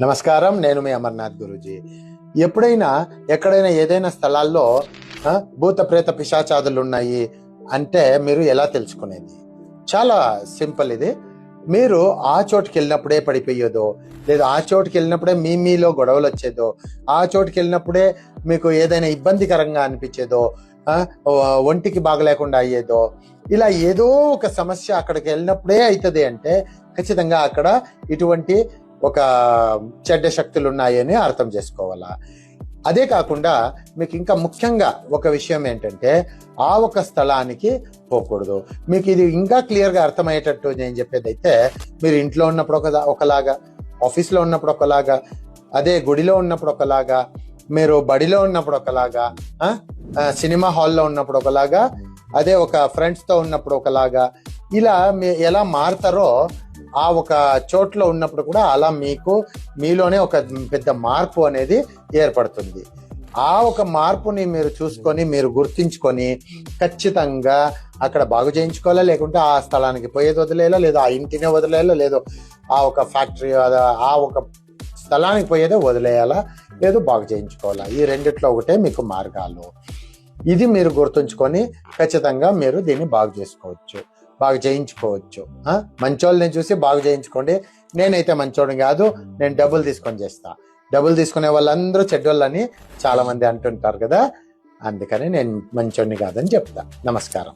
నమస్కారం, నేను మీ అమర్నాథ్ గురూజీ. ఎప్పుడైనా ఎక్కడైనా ఏదైనా స్థలాల్లో భూత ప్రేత పిశాచాదులు ఉన్నాయి అంటే మీరు ఎలా తెలుసుకునేది? చాలా సింపుల్. ఇది మీరు ఆ చోటుకి వెళ్ళినప్పుడే పడిపోయేదో, లేదా ఆ చోటుకి వెళ్ళినప్పుడే మీలో గొడవలు వచ్చేదో, ఆ చోటుకి వెళ్ళినప్పుడే మీకు ఏదైనా ఇబ్బందికరంగా అనిపించేదో, ఒంటికి బాగలేకుండా అయ్యేదో, ఇలా ఏదో ఒక సమస్య అక్కడికి వెళ్ళినప్పుడే అవుతుంది అంటే ఖచ్చితంగా అక్కడ ఇటువంటి ఒక చెడ్డ శక్తులు ఉన్నాయని అర్థం చేసుకోవాలా. అదే కాకుండా మీకు ఇంకా ముఖ్యంగా ఒక విషయం ఏంటంటే, ఆ ఒక స్థలానికి పోకూడదు. మీకు ఇది ఇంకా క్లియర్గా అర్థమయ్యేటట్టు నేను చెప్పేది అయితే, మీరు ఇంట్లో ఉన్నప్పుడు ఒకలాగా, ఆఫీస్లో ఉన్నప్పుడు ఒకలాగా, అదే గుడిలో ఉన్నప్పుడు ఒకలాగా, మీరు బడిలో ఉన్నప్పుడు ఒకలాగా, సినిమా హాల్లో ఉన్నప్పుడు ఒకలాగా, అదే ఒక ఫ్రెండ్స్తో ఉన్నప్పుడు ఒకలాగా, ఇలా ఎలా మారుతారో ఆ ఒక చోట్లో ఉన్నప్పుడు కూడా అలా మీలోనే ఒక పెద్ద మార్పు అనేది ఏర్పడుతుంది. ఆ ఒక మార్పుని మీరు చూసుకొని, మీరు గుర్తించుకొని ఖచ్చితంగా అక్కడ బాగు చేయించుకోవాలా, లేకుంటే ఆ స్థలానికి పోయేది వదిలేయాలా, లేదా ఆ ఇంటినే వదిలేయాలా, లేదు ఆ ఒక ఫ్యాక్టరీ ఆ ఒక స్థలానికి పోయేదే వదిలేయాలా, లేదు బాగు చేయించుకోవాలా. ఈ రెండిట్లో ఒకటే మీకు మార్గాలు. ఇది మీరు గుర్తుంచుకొని ఖచ్చితంగా మీరు దీన్ని బాగు చేసుకోవచ్చు, బాగు చేయించుకోవచ్చు. మంచోళ్ళని చూసి బాగు చేయించుకోండి. నేనైతే మంచోడిని కాదు, నేను డబ్బులు తీసుకొని చేస్తా. డబ్బులు తీసుకునే వాళ్ళందరూ చెడ్డోళ్ళని చాలా మంది అంటుంటారు కదా, అందుకని నేను మంచోడిని కాదని చెప్తా. నమస్కారం.